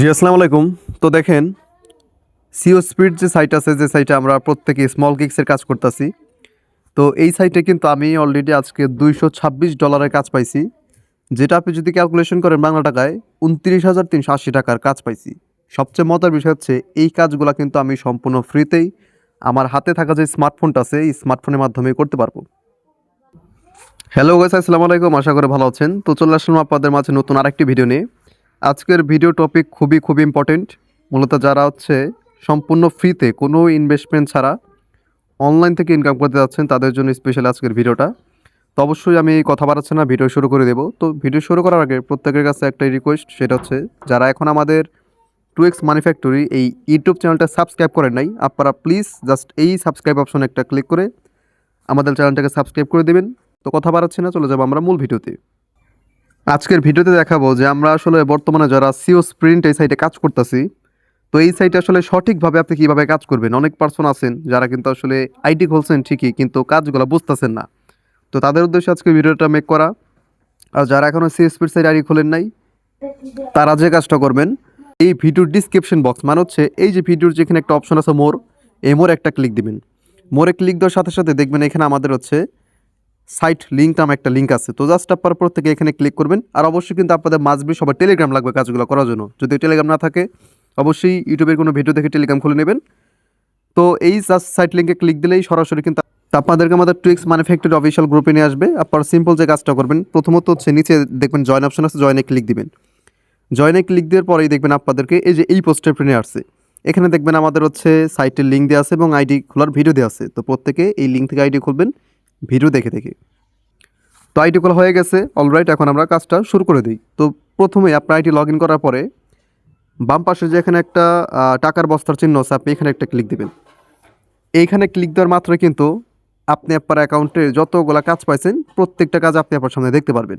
জি আসসালামু আলাইকুম। তো দেখেন সিও স্পিড যে সাইট আছে, যে সাইটে আমরা প্রত্যেকে স্মল গিগসের কাজ করতেছি। তো এই সাইটে কিন্তু আমি অলরেডি আজকে $226 কাজ পাইছি, যেটা আপনি যদি ক্যালকুলেশন করেন বাংলা টাকায় 29,380 টাকার কাজ পাইছি। সবচেয়ে মজার বিষয় হচ্ছে এই কাজগুলো কিন্তু আমি সম্পূর্ণ ফ্রিতেই আমার হাতে থাকা যে স্মার্টফোনটা আছে এই স্মার্টফোনের মাধ্যমে করতে পারবো। হ্যালো গাইস, আসসালামু আলাইকুম। আশা করি ভালো আছেন। তো চলে আসলাম আপনাদের মাঝে নতুন আরেকটি ভিডিও নিয়ে। আজকের ভিডিও টপিক খুবই ইম্পর্টেন্ট। মূলত যারা হচ্ছে সম্পূর্ণ ফ্রিতে কোনো ইনভেস্টমেন্ট ছাড়া অনলাইন থেকে ইনকাম করতে যাচ্ছেন তাদের জন্য স্পেশাল আজকের ভিডিওটা। তো অবশ্যই আমি কথা বাড়াচ্ছি না, ভিডিও শুরু করে দেবো। তো ভিডিও শুরু করার আগে প্রত্যেকের কাছে একটাই রিকোয়েস্ট, সেটা হচ্ছে যারা এখন আমাদের 2x মানি ফ্যাক্টরি এই ইউটিউব চ্যানেলটা সাবস্ক্রাইব করেন নাই, আপনারা প্লিজ জাস্ট এই সাবস্ক্রাইব অপশনে একটা ক্লিক করে আমাদের চ্যানেলটাকে সাবস্ক্রাইব করে দেবেন। তো কথা বাড়াচ্ছি না, চলে যাবো আমরা মূল ভিডিওতে। আজকের ভিডিওতে দেখাবো যে আমরা আসলে বর্তমানে যারা সিও স্প্রিন্ট এই সাইটে কাজ করতেছি, তো এই সাইটে আসলে সঠিকভাবে আপনি কীভাবে কাজ করবেন। অনেক পার্সন আছেন যারা কিন্তু আসলে আইডি খুলছেন ঠিকই, কিন্তু কাজগুলো বুঝতেছেন না। তো তাদের উদ্দেশ্যে আজকে ভিডিওটা মেক করা। আর যারা এখনও সিও স্প্রিন্ট সাইট আইডি খোলেন নাই, তারা যে কাজটা করবেন, এই ভিডিওর ডিসক্রিপশন বক্স মানে হচ্ছে এই যে ভিডিওর যেখানে একটা অপশন আছে মোর, এই মোর একটা ক্লিক দিবেন। মোরে ক্লিক দেওয়ার সাথে সাথে দেখবেন এখানে আমাদের হচ্ছে সাইট লিঙ্ক নামে একটা লিঙ্ক আছে। তো জাস্ট আপনার প্রত্যেকে এখানে ক্লিক করবেন। আর অবশ্যই কিন্তু আপনাদের মাসবি সবার টেলিগ্রাম লাগবে কাজগুলো করার জন্য। যদি টেলিগ্রাম না থাকে অবশ্যই ইউটিউবের কোনো ভিডিও দেখে টেলিগ্রাম খুলে নেবেন। তো এই জাস্ট সাইট লিঙ্কে ক্লিক দিলেই সরাসরি কিন্তু আপনাদেরকে আমাদের 2x মানি ফ্যাক্টরি অফিসিয়াল গ্রুপে নিয়ে আসবে। আপনারা সিম্পল যে কাজটা করবেন, প্রথমত হচ্ছে নিচে দেখবেন জয়েন অপশন আছে, জয়েনে ক্লিক দিবেন। জয়েনে ক্লিক দেওয়ার পরেই দেখবেন আপনাদেরকে এই যে এই পোস্টের নিয়ে আসছে। এখানে দেখবেন আমাদের হচ্ছে সাইটের লিঙ্ক দেওয়া আছে এবং আইডি খোলার ভিডিও দেওয়া আছে। তো প্রত্যেকে এই লিঙ্ক থেকে আইডি খুলবেন ভিডিও দেখে দেখে। তো আইডি খোলা হয়ে গেছে অলরাইট, এখন আমরা কাজটা শুরু করে দিই। তো প্রথমে আপনার আইডি লগ ইন করার পরে বাম পাশে যে এখানে একটা টাকার বস্তার চিহ্ন আছে, আপনি এখানে একটা ক্লিক দেবেন। এইখানে ক্লিক দেওয়ার মাত্র কিন্তু আপনি আপনার অ্যাকাউন্টে যতগুলো কাজ পাইছেন প্রত্যেকটা কাজ আপনি আপনার সামনে দেখতে পারবেন।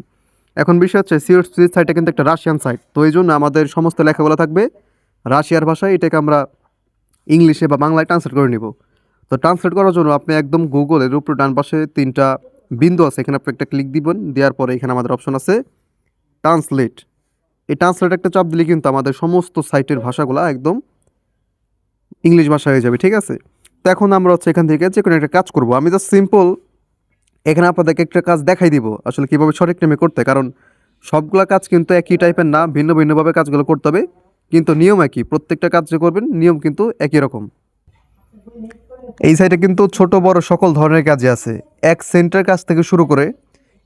এখন বিষয় হচ্ছে সিওর সাইটটা কিন্তু একটা রাশিয়ান সাইট, তো এই জন্য আমাদের সমস্ত লেখাগুলো থাকবে রাশিয়ার ভাষায়। এটাকে আমরা ইংলিশে বা বাংলায় ট্রান্সলেট করে নিব। তো ট্রান্সলেট করার জন্য আপনি একদম গুগলের উপরে ডান পাশে 3টা বিন্দু আছে, এখানে আপনি একটা ক্লিক দিবেন। দেওয়ার পরে এখানে আমাদের অপশন আছে ট্রান্সলেট। এই ট্রান্সলেট একটা চাপ দিলে কিন্তু আমাদের সমস্ত সাইটের ভাষাগুলো একদম ইংলিশ ভাষা হয়ে যাবে, ঠিক আছে। তো এখন আমরা হচ্ছে এখান থেকে যে কোনো একটা কাজ করব। আমি জাস্ট সিম্পল এখানে আপনাদেরকে একটা কাজ দেখাই দিব আসলে কীভাবে সঠিক টাইমে করতে, কারণ সবগুলা কাজ কিন্তু একই টাইপের না, ভিন্ন ভিন্নভাবে কাজগুলো করতে হবে, কিন্তু নিয়ম একই। প্রত্যেকটা কাজ যে করবেন নিয়ম কিন্তু একই রকম। এই সাইটে কিন্তু ছোট বড় সকল ধরনের কাজই আছে, 1 সেন্টের কাজ থেকে শুরু করে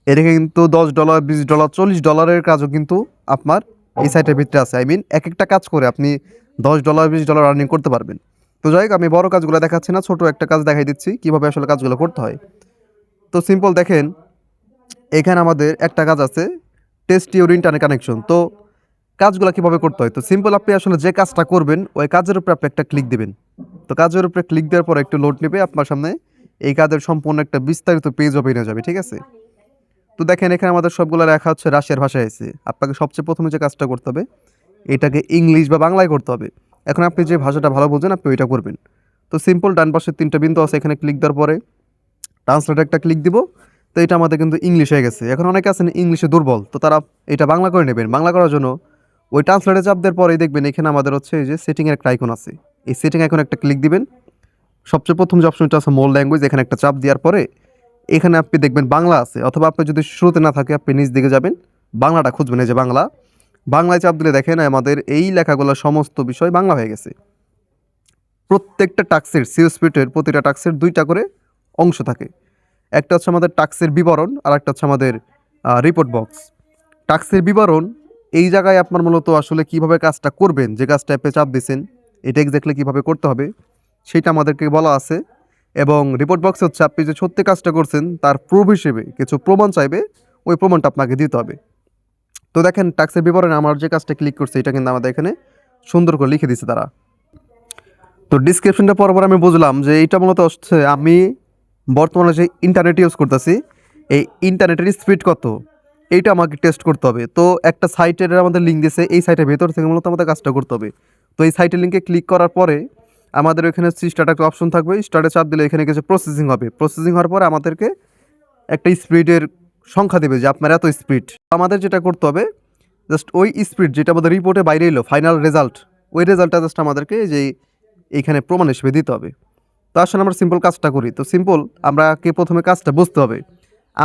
এটাকে কিন্তু $10, $20, $40 কাজও কিন্তু আপনার এই সাইটের ভিতরে আছে। আই মিন এক একটা কাজ করে আপনি $10, $20 আর্নিং করতে পারবেন। তো যাই হোক, আমি বড় কাজগুলো দেখাচ্ছি না, ছোট একটা কাজ দেখাই দিচ্ছি কীভাবে আসলে কাজগুলো করতে হয়। তো সিম্পল দেখেন, এখানে আমাদের একটা কাজ আছে টেস্ট ইউর ইন্টারনেট কানেকশন। তো কাজগুলো কীভাবে করতে হয়, তো সিম্পল আপনি আসলে যে কাজটা করবেন ওই কাজের উপরে আপনি একটা ক্লিক দেবেন। তো কাজের উপরে ক্লিক দেওয়ার পর একটু লোড নেবে, আপনার সামনে এই কাজের সম্পূর্ণ একটা বিস্তারিত পেজ ওপেন হয়ে যাবে, ঠিক আছে। তো দেখেন এখানে আমাদের সবগুলো লেখা হচ্ছে রাশিয়ার ভাষায় আছে। আপনাকে সবচেয়ে প্রথমে যে কাজটা করতে হবে এটাকে ইংলিশ বা বাংলায় করতে হবে। এখন আপনি যে ভাষাটা ভালো বোঝেন আপনি ওইটা করবেন। তো সিম্পল ডান পাশে 3টা বিন্দু আছে, এখানে ক্লিক দেওয়ার পরে ট্রান্সলেট একটা ক্লিক দিব। তো এটা আমাদের কিন্তু ইংলিশ হয়ে গেছে। এখন অনেকে আছেন ইংলিশে দুর্বল, তো তারা এটা বাংলা করে নেবেন। বাংলা করার জন্য ওই ট্রান্সলেটে চাপ দেওয়ার পরেই দেখবেন এখানে আমাদের হচ্ছে এই যে সেটিংয়ের একটা আইকন আছে, এই সেটিং আইকনে একটা ক্লিক দিবেন। সবচেয়ে প্রথম যে অপশনটা আছে মোর ল্যাঙ্গুয়েজ, এখানে একটা চাপ দেওয়ার পরে এখানে আপনি দেখবেন বাংলা আছে, অথবা আপনি যদি শুরুতে না থাকে আপনি নিচ দিকে যাবেন, বাংলাটা খুঁজবেন, এই যে বাংলা। বাংলায় চাপ দিলে দেখেন আমাদের এই লেখাগুলো সমস্ত বিষয় বাংলা হয়ে গেছে। প্রত্যেকটা টাস্কের সিও স্পিরিটের প্রতিটা টাস্কের 2টা করে অংশ থাকে। একটা হচ্ছে আমাদের টাস্কের বিবরণ, আর একটা হচ্ছে আমাদের রিপোর্ট বক্স। টাস্কের বিবরণ এই জায়গায় আপনার মূলত আসলে কীভাবে কাজটা করবেন, যে কাজটা আপনি চাপ দিয়েছেন এটা এক্স্যাক্টলি কীভাবে করতে হবে সেটা আমাদেরকে বলা আছে। এবং রিপোর্ট বক্সে হচ্ছে আপনি যে সত্যি কাজটা করছেন তার প্রুফ হিসেবে কিছু প্রমাণ চাইবে, ওই প্রমাণটা আপনাকে দিতে হবে। তো দেখেন টাস্কের বিবরণে আমার যে কাজটা ক্লিক করছে এটা কিন্তু আমাদের এখানে সুন্দর করে লিখে দিচ্ছে তারা। তো ডিসক্রিপশনটা পর আমি বুঝলাম যে এইটা মূলত হচ্ছে আমি বর্তমানে যে ইন্টারনেট ইউজ করতেছি এই ইন্টারনেটের স্পিড কত এইটা আমাকে টেস্ট করতে হবে। তো একটা সাইটের আমাদের লিঙ্ক দিয়েছে, এই সাইটের ভেতর থেকে মূলত আমাদের কাজটা করতে হবে। তো এই সাইটের লিঙ্কে ক্লিক করার পরে আমাদের এখানে স্টার্ট একটা অপশন থাকবে, স্টার্টে চাপ দিলে এখানে কিছু প্রসেসিং হবে। প্রসেসিং হওয়ার পরে আমাদেরকে একটা স্পিডের সংখ্যা দেবে যে আপনার এত স্পিড। আমাদের যেটা করতে হবে জাস্ট ওই স্পিড যেটা আমাদের রিপোর্টে বাইরে এলো ফাইনাল রেজাল্ট, ওই রেজাল্টটা জাস্ট আমাদেরকে যে এইখানে প্রমাণ হিসেবে দিতে হবে। তো আসলে আমরা সিম্পল কাজটা করি। তো সিম্পল আমরাকে প্রথমে কাজটা বুঝতে হবে।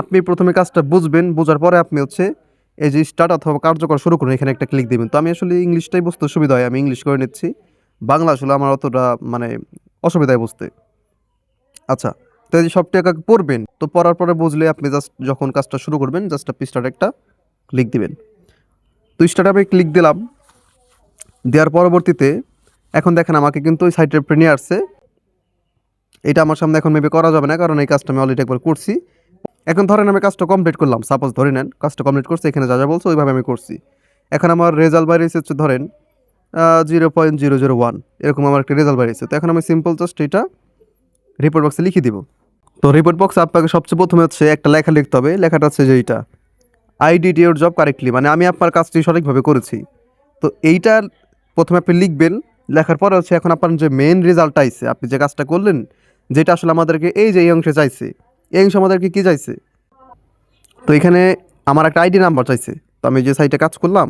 আপনি প্রথমে কাজটা বুঝবেন, বোঝার পরে আপনি হচ্ছে এই যে স্টার্ট অথবা কার্যকর শুরু করুন, এখানে একটা ক্লিক দেবেন। তো আমি আসলে ইংলিশটাই বুঝতে সুবিধা হয়, আমি ইংলিশ করে নিচ্ছি। বাংলা আসলে আমার অতটা মানে অসুবিধায় বুঝতে। আচ্ছা, তো এই যে সব টাকা পড়বেন, তো পড়ার পরে বুঝলে আপনি জাস্ট যখন কাজটা শুরু করবেন জাস্ট আপনি স্টার্ট একটা ক্লিক দিবেন। তো স্টার্ট আমি ক্লিক দিলাম, দেওয়ার পরবর্তীতে এখন দেখেন আমাকে কিন্তু ওই সাইটের উপরে নিয়ে আসছে। এটা আমার সামনে এখন মেবি করা যাবে না, কারণ এই কাজটা আমি অলরেডি একবার করছি। এখন ধরেন আমি কাজটা কমপ্লিট করলাম, সাপোজ ধরে নেন কাজটা কমপ্লিট করছি, এখানে যা যা বলছে ওইভাবে আমি করছি। এখন আমার রেজাল্ট বাইরেছে হচ্ছে ধরেন 0.001, এরকম আমার একটা রেজাল্ট বাইরেছে। তো এখন আমি সিম্পল জাস্ট এটা রিপোর্ট বক্সে লিখে দিব। তো রিপোর্ট বক্সে আপনাকে সবচেয়ে প্রথমে হচ্ছে একটা লেখা লিখতে হবে। লেখাটা হচ্ছে যে এইটা, I did your job correctly, মানে আমি আপনার কাজটি সঠিকভাবে করেছি। তো এইটা প্রথমে আপনি লিখবেন। লেখার পরে হচ্ছে এখন আপনার যে মেন রেজাল্টটা আইছে, আপনি যে কাজটা করলেন, যেটা আসলে আমাদেরকে এই যে এই অংশে চাইছে, এই অংশে আমাদেরকে কী চাইছে, তো এখানে আমার একটা আইডি নাম্বার চাইছে। তো আমি যে সাইটে কাজ করলাম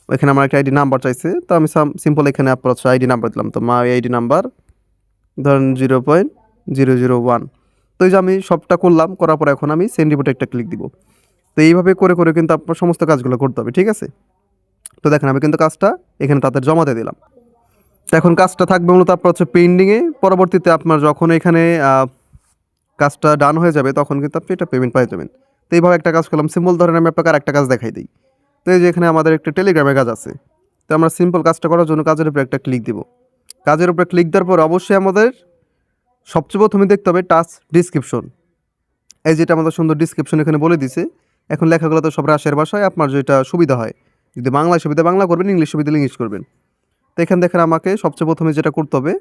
ওইখানে আমার একটা আইডি নাম্বার চাইছে। তো আমি সিম্পল এখানে আপনার হচ্ছে আইডি নাম্বার দিলাম। তো মাই আইডি নাম্বার ধরেন 0.001। তো এই যে আমি সবটা করলাম, করার পর এখন আমি সেন্ড রিপোর্টে একটা ক্লিক দিব। তো এইভাবে করে করে কিন্তু আপনার সমস্ত কাজগুলো করতে হবে, ঠিক আছে? তো দেখেন আমি কিন্তু কাজটা এখানে তাদের জমা দিয়ে দিলাম। তো এখন কাজটা থাকবে মূলত আপনার হচ্ছে পেন্ডিংয়ে। পরবর্তীতে আপনার যখন এখানে কাজটা ডান হয়ে যাবে তখন কিন্তু আপনি এটা পেমেন্ট পেয়ে যাবেন। তো এইভাবে একটা কাজ করলাম। সিম্পল ধরেন আমি আপনাকে আরেকটা কাজ দেখাই দিই। তো এই যে এখানে আমাদের একটা টেলিগ্রামের কাজ আছে। তো আমরা সিম্পল কাজটা করার জন্য কাজের উপরে একটা ক্লিক দিব। কাজের উপরে ক্লিক দেওয়ার পর অবশ্যই আমাদের সবচেয়ে প্রথমে দেখতে হবে টাচ ডিসক্রিপশন। এই যেটা আমাদের সুন্দর ডিসক্রিপশন এখানে বলে দিছে। এখন লেখাগুলো তো সব রাশের ভাষায়, আপনার যেটা সুবিধা হয়, যদি বাংলায় সুবিধা বাংলা করবেন, ইংলিশ সুবিধা ইংলিশ করবেন। তো এখানে দেখেন আমাকে সবচেয়ে প্রথমে যেটা করতে হবে,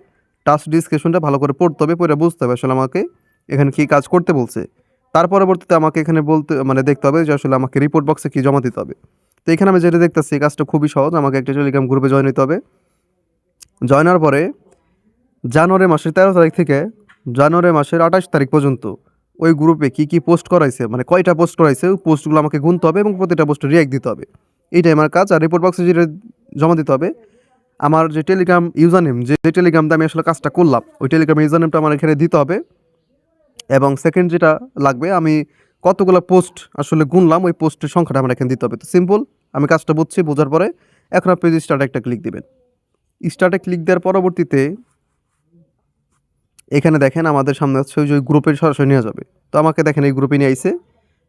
টাচ ডিসক্রিপশনটা ভালো করে পড়তে হবে, পড়ে বুঝতে হবে আসলে আমাকে এখানে কী কাজ করতে বলছে। তার পরবর্তীতে আমাকে এখানে বলতে মানে দেখতে হবে যে আসলে আমাকে রিপোর্ট বক্সে কী জমা দিতে হবে। তো এখানে আমি যেটা দেখতেছি এই কাজটা খুবই সহজ। আমাকে একটা টেলিগ্রাম গ্রুপে জয়েন হতে হবে। জয়েন হওয়ার পরে জানুয়ারি মাসের 13 তারিখ থেকে জানুয়ারি মাসের 28 তারিখ পর্যন্ত ওই গ্রুপে কী কী পোস্ট করাইছে, মানে কয়টা পোস্ট করাইছে, ওই পোস্টগুলো আমাকে গুনতে হবে এবং প্রতিটা পোস্টে রিয়াক্ট দিতে হবে। এইটাই আমার কাজ। আর রিপোর্ট বক্সে যেটা জমা দিতে হবে, আমার যে টেলিগ্রাম ইউজার নেম, যে টেলিগ্রামটা আমি আসলে কাজটা করলাম, ওই টেলিগ্রাম ইউজার নেমটা আমার এখানে দিতে হবে। এবং সেকেন্ড যেটা লাগবে, আমি কতগুলো পোস্ট আসলে গুনলাম ওই পোস্টের সংখ্যাটা আমার এখানে দিতে হবে। তো সিম্পল আমি কাজটা বুঝছি, বোঝার পরে এখন আপনি স্টার্টে একটা ক্লিক দেবেন। স্টার্টে ক্লিক দেওয়ার পরবর্তীতে এখানে দেখেন আমাদের সামনে হচ্ছে ওই যে গ্রুপের সরাসরি নিয়ে যাবে। তো আমাকে দেখেন এই গ্রুপে নিয়ে আইছে।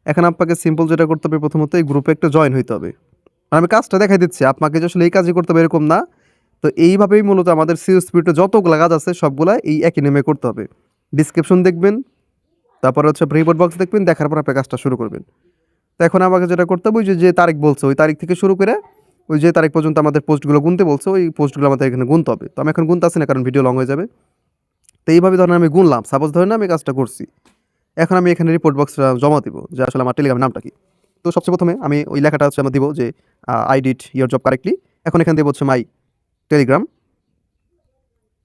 এখন আপনাকে সিম্পল যেটা করতে হবে, প্রথমত এই গ্রুপে একটা জয়েন হইতে হবে। আর আমি কাজটা দেখাই দিচ্ছি আপনাকে যে আসলে এই কাজই করতে হবে এরকম না। তো এইভাবেই মূলত আমাদের সিও স্পিরিটে যতগুলো কাজ আছে সবগুলা এই একই নেমে করতে হবে। ডিসক্রিপশন দেখবেন, তারপরে হচ্ছে রিপোর্ট বক্স দেখবেন, দেখার পর আপনি কাজটা শুরু করবেন। তো এখন আমাকে যেটা করতে হবে, ওই যে তারিখ বলছে ওই তারিখ থেকে শুরু করে ওই যে তারিখ পর্যন্ত আমাদের পোস্টগুলো গুনতে বলছে, ওই পোস্টগুলো আমাদের এখানে গুনতে হবে। তো আমি এখন গুনতে আসি না, কারণ ভিডিও লং হয়ে যাবে। তো এইভাবে ধরেন আমি গুনলাম, সাপোজ ধরেন আমি কাজটা করছি। এখন আমি এখানে রিপোর্ট বক্সটা জমা দিব যে আসলে আমার টেলিগ্রামের নামটা কি। তো সবচেয়ে প্রথমে আমি ওই লেখাটা হচ্ছে আমার দিব যে I did your job correctly. এখন এখানে দেবো হচ্ছে মাই টেলিগ্রাম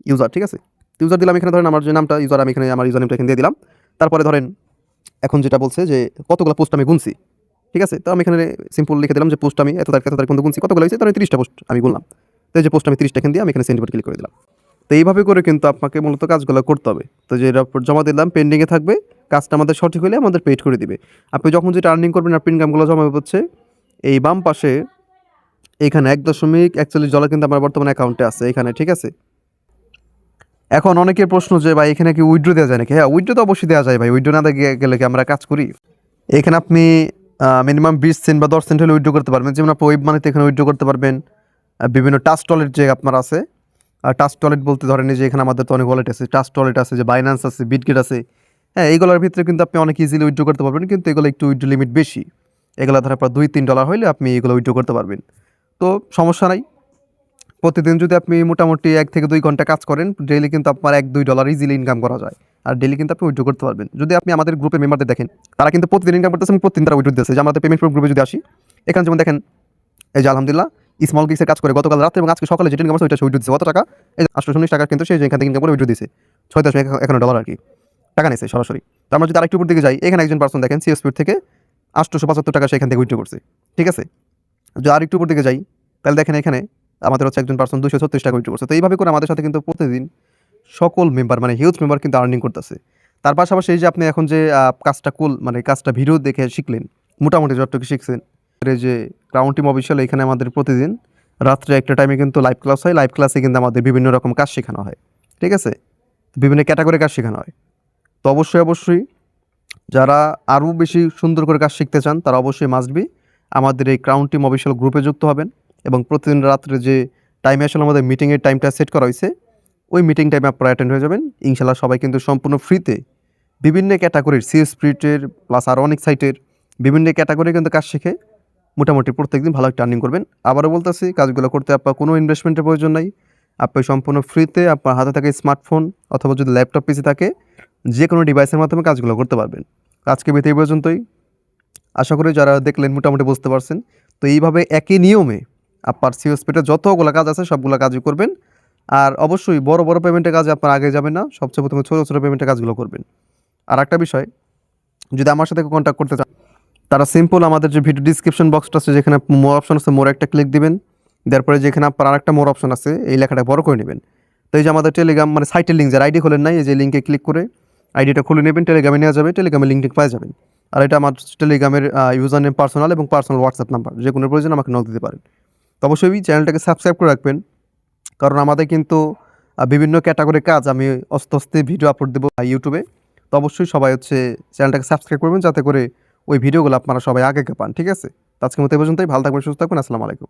ইউজার, ঠিক আছে? ইউজার দিলাম। এখানে ধরেন আমার যে নামটা ইউজার, আমি এখানে আমার ইউজার নেমটা এখানে দিয়ে দিলাম। তারপরে ধরেন এখন যেটা বলছে যে কতগুলো পোস্ট আমি গুনছি, ঠিক আছে? তো আমি এখানে সিম্পল লিখে দিলাম যে পোস্ট আমি এত তারিখ পর্যন্ত গুনছি, কতগুলো হয়েছে, তাহলে 30টা পোস্ট আমি গুনলাম। তো এই যে পোস্ট আমি 30টা এখানে দিয়ে আমি এখানে সেন্ড বাটন ক্লিক করে দিলাম। তো এইভাবে করে কিন্তু আপনাকে মূলত কাজগুলো করতে হবে। তো যে রিপোর্ট জমা দিলাম পেন্ডিংয়ে থাকবে, কাজটা আমাদের সঠিক হলে আমাদের পেড করে দিবে। আপনি যখন যেটা আর্নিং করবেন আপনার ইনকামগুলো জমা হচ্ছে এই বাম পাশে এখানে $1.41 কিন্তু আমার বর্তমানে অ্যাকাউন্টে আছে এখানে, ঠিক আছে? এখন অনেকের প্রশ্ন যে ভাই এখানে কি উইথড্র দেওয়া যায় নাকি? হ্যাঁ, উইথড্র তো অবশ্যই দেওয়া যায় ভাই। উইথড্র না দিয়ে গেলে কি আমরা কাজ করি? এখানে আপনি মিনিমাম 20 সেন্ট বা 10 সেন্ট হলে উইথড্র করতে পারবেন। যেমন আপনি ওয়েব মানিতে এখানে উইথড্র করতে পারবেন। বিভিন্ন টাস্ক ওয়ালেট যে আপনার আছে, টাস্ক ওয়ালেট বলতে ধরেন এই যে এখানে আমাদের তো অনেক ওয়ালেট আছে, টাস্ক ওয়ালেট আছে, যে বাইন্যান্স আছে, বিটগেট আছে। হ্যাঁ, এইগুলোর ভিতরে কিন্তু আপনি অনেক ইজিলি উইথড্র করতে পারবেন, কিন্তু এগুলো একটু উইথড্র লিমিট বেশি। এগুলো ধর আপনার $2-3 হলে আপনি এগুলো উইথড্র করতে পারবেন। তো সমস্যা নাই। প্রতিদিন যদি আপনি মোটামুটি 1 থেকে 2 ঘন্টা কাজ করেন, ডেইলি কিন্তু আপনার $1-2 ইজিলি ইনকাম করা যায়। আর ডেইলি কিন্তু আপনি উইথড্র করতে পারবেন। যদি আপনি আমাদের গ্রুপের মেম্বারদের দেখেন, তারা কিন্তু প্রতিদিন ইনকাম করতেছে এবং প্রতিদিন তারা উইথড্র দিচ্ছে। যে আমাদের পেমেন্ট গ্রুপে যদি আসি, এখানে যেমন দেখেন এই যে আলহামদুলিল্লাহ স্মল গিগসের কাজ করে গতকাল রাতে এবং আজকে সকালে যেটা ইনকাম করছে ওইটা উইথড্র দিচ্ছে। কত টাকা? এই যে $819 কিন্তু সে এখান থেকে ইনকাম করে উইথড্র দিয়েছে। $6.51 আর কি টাকা নিয়েছে সরাসরি। তো আমরা যদি আরেকটু উপর দিকে যাই, এখানে একজন পার্সন দেখেন সিএসপি থেকে $875 সে এখান থেকে উইথড্র করছে, ঠিক আছে? যদি আর একটু উপর দিকে যাই তাহলে দেখেন এখানে আমাদের হচ্ছে একজন পার্সন 236 টাকা উইথড্র করছে। তো এইভাবে করে আমাদের সাথে কিন্তু প্রতিদিন সকল মেম্বার মানে হিউজ মেম্বার কিন্তু আর্নিং করতেছে। তার পাশাপাশি এই যে আপনি এখন যে কাজটা মানে কাজটা ভিডিও দেখে শিখলেন, মোটামুটি যতটুকু শিখছেন, এই যে ক্রাউন টিম অফিসিয়াল এখানে আমাদের প্রতিদিন রাত্রে একটা টাইমে কিন্তু লাইভ ক্লাস হয়। লাইভ ক্লাসে কিন্তু আমাদের বিভিন্ন রকম কাজ শেখানো হয়, ঠিক আছে, বিভিন্ন ক্যাটাগরি কাজ শেখানো হয়। তো অবশ্যই যারা আরও বেশি সুন্দর করে কাজ শিখতে চান তারা অবশ্যই মাস্ট বি আমাদের এই ক্রাউন টিম অফিসিয়াল গ্রুপে যুক্ত হবেন এবং প্রতিদিন রাত্রে যে টাইমে আসলে আমাদের মিটিংয়ের টাইমটা সেট করা হয়েছে ওই মিটিং টাইমে আপনারা অ্যাটেন্ড হয়ে যাবেন। ইনশাল্লাহ সবাই কিন্তু সম্পূর্ণ ফ্রিতে বিভিন্ন ক্যাটাগরির স্পিরিটের প্লাস আর অনেক সাইটের বিভিন্ন ক্যাটাগরি কিন্তু কাজ শিখে মোটামুটি প্রত্যেকদিন ভালো একটা আর্নিং করবেন। আবারও বলতেছি, কাজগুলো করতে আপনার কোনো ইনভেস্টমেন্টের প্রয়োজন নাই। আপনি সম্পূর্ণ ফ্রিতে আপনার হাতে থাকে স্মার্টফোন অথবা যদি ল্যাপটপ পিসি থাকে যে কোনো ডিভাইসের মাধ্যমে কাজগুলো করতে পারবেন। আজকে ভিডিও এই পর্যন্তই। আশা করি যারা দেখলেন মোটামুটি বুঝতে পারছেন। তো এইভাবে একই নিয়মে আপনার সিও স্পিডে যতগুলো কাজ আছে সবগুলো কাজই করবেন। আর অবশ্যই বড় বড় পেমেন্টের কাজে আপনার আগে যাবেন না, সবচেয়ে প্রথমে ছোটো ছোটো পেমেন্টের কাজগুলো করবেন। আর একটা বিষয়, যদি আমার সাথে কন্ট্যাক্ট করতে চান তারা সিম্পল আমাদের যে ভিডিও ডিসক্রিপশন বক্সটা আছে যেখানে মোর অপশন আছে, মোর একটা ক্লিক দিবেন। তারপরে যেখানে আপনার আরেকটা মোর অপশন আছে এই লেখাটা বড় করে নেবেন। তো এই যে আমাদের টেলিগ্রাম মানে সাইটের লিঙ্ক, যারা আইডি খোলেন নাই, এই যে লিঙ্কে ক্লিক করে আইডিটা খুলে নেবেন, টেলিগ্রামে নেওয়া যাবে, টেলিগ্রামের লিঙ্কটি পেয়ে যাবেন। আর এটা আমার টেলিগ্রামের ইউজার নেম পার্সোনাল এবং পার্সোনাল হোয়াটসঅ্যাপ নাম্বার, যে কোনো প্রয়োজন আমাকে নক দিতে পারেন। তো অবশ্যই চ্যানেলটাকে সাবস্ক্রাইব করে রাখবেন, কারণ আমাদের কিন্তু বিভিন্ন ক্যাটাগরির কাজ আমি আস্তে আস্তে ভিডিও আপলোড দেবো ইউটিউবে। তো অবশ্যই সবাই হচ্ছে চ্যানেলটাকে সাবস্ক্রাইব করবেন যাতে করে ওই ভিডিওগুলো আপনারা সবাই আগে পান, ঠিক আছে। তো আজকের মতো এই পর্যন্তই। ভালো থাকবেন, সুস্থ থাকবেন। আসসালামু আলাইকুম।